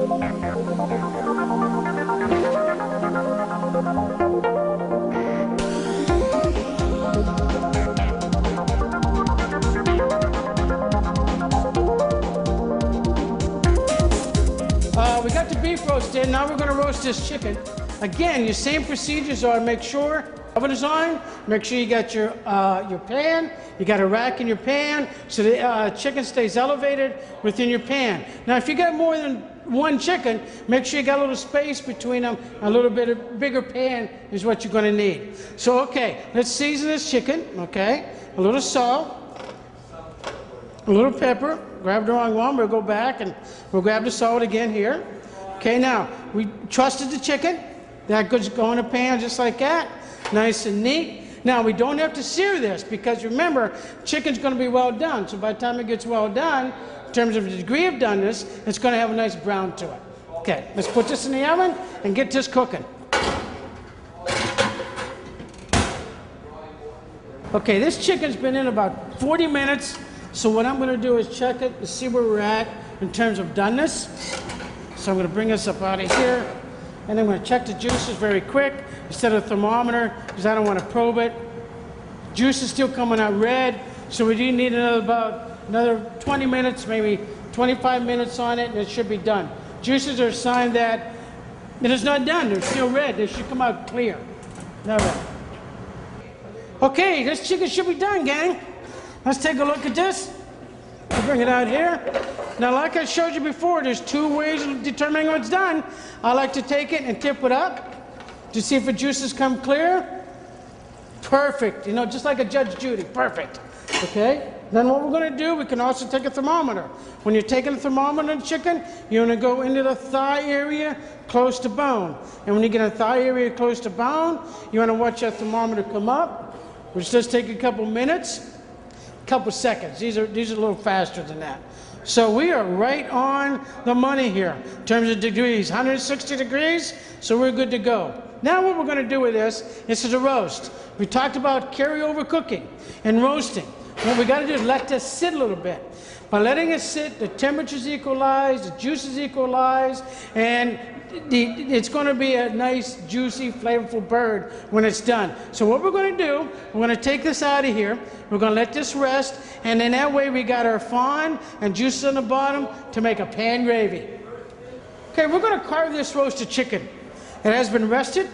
We got the beef roasted. Now we're going to roast this chicken. Again, your same procedures are: make sure oven is on, make sure you got your pan, you got a rack in your pan so the chicken stays elevated within your pan. Now if you got more than one chicken, make sure you got a little space between them. A little bit of bigger pan is what you're going to need. So okay, let's season this chicken. Okay, a little salt, a little pepper. Grab the wrong one, we'll go back and we'll grab the salt again here. Okay, now we trusted the chicken. That goes go in a pan just like that, nice and neat. Now we don't have to sear this because remember, chicken's going to be well done. So by the time it gets well done, in terms of the degree of doneness, it's going to have a nice brown to it. Okay, let's put this in the oven and get this cooking. Okay, this chicken's been in about 40 minutes. So what I'm going to do is check it to see where we're at in terms of doneness. So I'm going to bring this up out of here. And I'm going to check the juices very quick instead of a thermometer because I don't want to probe it. Juice is still coming out red. So we do need another 20 minutes, maybe 25 minutes on it, and it should be done. Juices are a sign that it is not done. They're still red. They should come out clear. Not red. Okay, this chicken should be done, gang. Let's take a look at this. I'll bring it out here. Now, like I showed you before, there's two ways of determining what's done. I like to take it and tip it up to see if the juices come clear. Perfect. You know, just like a Judge Judy. Perfect. Okay? Then what we're going to do, we can also take a thermometer. When you're taking a thermometer on chicken, you want to go into the thigh area close to bone. And when you get a thigh area close to bone, you want to watch that thermometer come up, which does take a couple minutes. Couple seconds. These are a little faster than that. So we are right on the money here in terms of degrees, 160 degrees, so we're good to go. Now what we're going to do with this is a roast. We talked about carryover cooking and roasting. What we got to do is let this sit a little bit. By letting it sit, the temperature's equalized, the juice is equalized, and it's going to be a nice, juicy, flavorful bird when it's done. So what we're going to do, we're going to take this out of here. We're going to let this rest, and then that way we got our fond and juices on the bottom to make a pan gravy. Okay, we're going to carve this roasted chicken. It has been rested.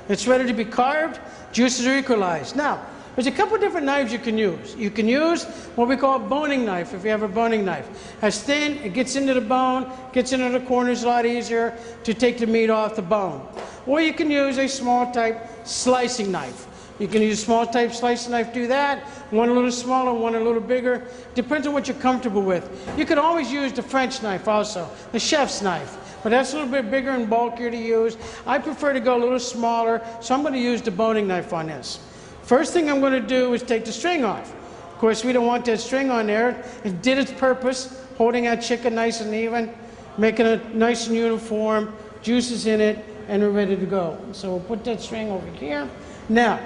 It's ready to be carved. Juices are equalized. Now, there's a couple different knives you can use. You can use what we call a boning knife if you have a boning knife. It's thin, it gets into the bone, gets into the corners a lot easier to take the meat off the bone. Or you can use a small type slicing knife. You can use a small type slicing knife, do that. One a little smaller, one a little bigger. Depends on what you're comfortable with. You could always use the French knife also, the chef's knife. But that's a little bit bigger and bulkier to use. I prefer to go a little smaller, so I'm going to use the boning knife on this. First thing I'm going to do is take the string off. Of course, we don't want that string on there. It did its purpose, holding that chicken nice and even, making it nice and uniform, juices in it, and we're ready to go. So we'll put that string over here. Now,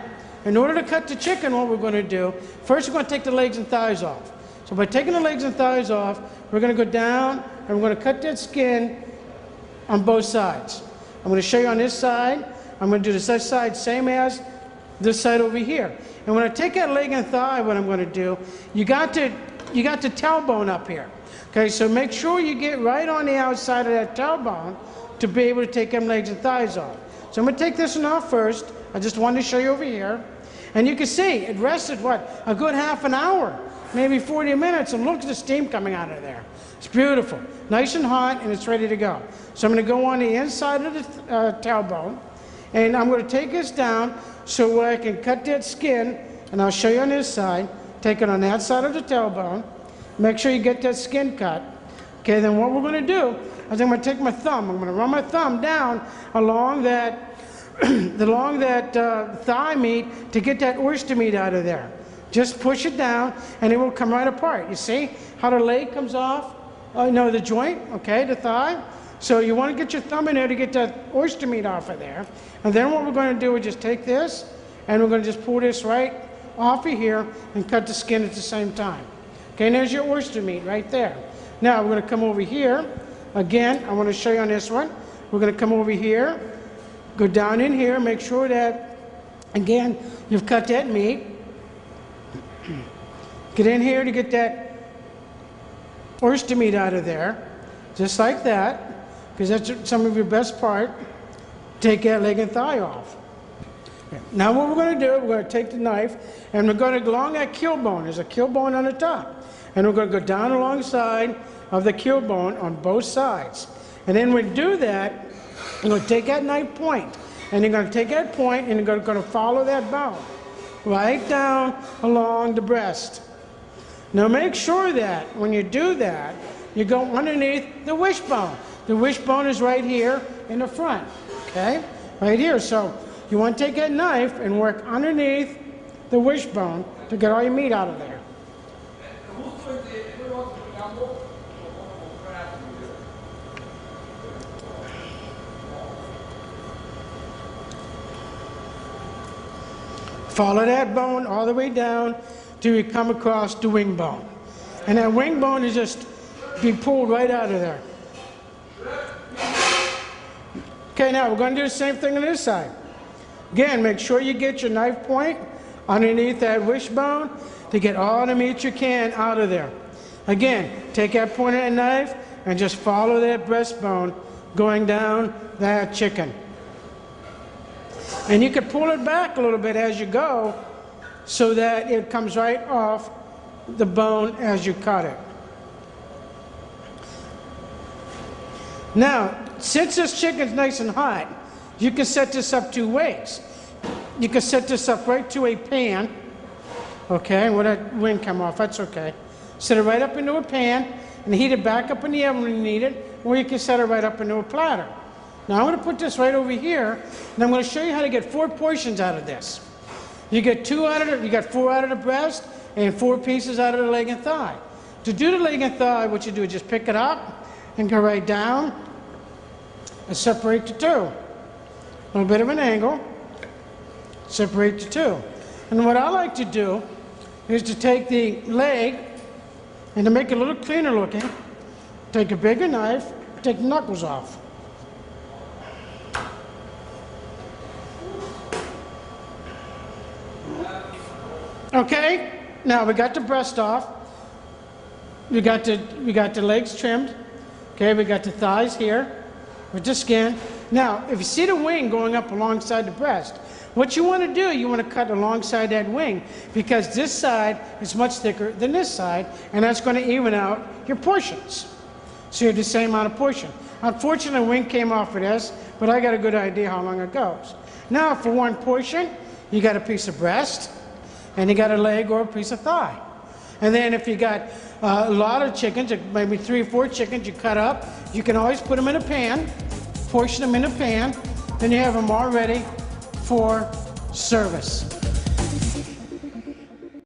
in order to cut the chicken, what we're going to do, first we're going to take the legs and thighs off. So by taking the legs and thighs off, we're going to go down and we're going to cut that skin on both sides. I'm going to show you on this side. I'm going to do this side same as this side over here. And when I take that leg and thigh, what I'm going to do, you got the tailbone up here. Okay, so make sure you get right on the outside of that tailbone to be able to take them legs and thighs off. So I'm going to take this one off first. I just wanted to show you over here. And you can see it rested, what, a good half an hour, maybe 40 minutes, and look at the steam coming out of there. It's beautiful, nice and hot, and it's ready to go. So I'm going to go on the inside of the tailbone, and I'm going to take this down so I can cut that skin, and I'll show you on this side. Take it on that side of the tailbone. Make sure you get that skin cut. Okay, then what we're going to do is I'm going to take my thumb. I'm going to run my thumb down along that thigh meat to get that oyster meat out of there. Just push it down, and it will come right apart. You see how the leg comes off? No, the joint, okay, the thigh. So you want to get your thumb in there to get that oyster meat off of there. And then what we're going to do is just take this, and we're going to just pull this right off of here and cut the skin at the same time. Okay, and there's your oyster meat right there. Now we're going to come over here, Again, I want to show you on this one. We're going to come over here, go down in here, make sure that, again, you've cut that meat. Get in here to get that oyster meat out of there, just like that, because that's some of your best part. Take that leg and thigh off. Now what we're going to do, we're going to take the knife and we're going to go along that keel bone. There's a keel bone on the top. And we're going to go down alongside of the keel bone on both sides. And then when we do that, you're going to take that knife point. And you're going to take that point and you're going to follow that bone right down along the breast. Now make sure that when you do that, you go underneath the wishbone. The wishbone is right here in the front, okay? Right here. So you want to take that knife and work underneath the wishbone to get all your meat out of there. Follow that bone all the way down till you come across the wing bone. And that wing bone is just be pulled right out of there. Okay, now we're going to do the same thing on this side. Again, make sure you get your knife point underneath that wishbone to get all the meat you can out of there. Again, take that point of that knife and just follow that breastbone going down that chicken. And you can pull it back a little bit as you go so that it comes right off the bone as you cut it. Now, since this chicken's nice and hot, you can set this up two ways. You can set this up right to a pan. Okay, when that wing come off, that's okay. Set it right up into a pan and heat it back up in the oven when you need it, or you can set it right up into a platter. Now I'm going to put this right over here, and I'm going to show you how to get 4 portions out of this. You get 4 out of the breast and 4 pieces out of the leg and thigh. To do the leg and thigh, what you do is just pick it up and go right down and separate the 2. A little bit of an angle, separate the 2. And what I like to do is to take the leg and to make it a little cleaner looking, take a bigger knife, take the knuckles off. Okay, now we got the breast off. We got the legs trimmed. Okay, we got the thighs here with the skin. Now, if you see the wing going up alongside the breast, what you want to do, you want to cut alongside that wing because this side is much thicker than this side, and that's going to even out your portions. So you have the same amount of portion. Unfortunately, the wing came off of this, but I got a good idea how long it goes. Now, for 1 portion, you got a piece of breast, and you got a leg or a piece of thigh. And then if you got a lot of chickens, maybe 3 or 4 chickens you cut up, you can always put them in a pan, portion them in a pan, then you have them all ready for service.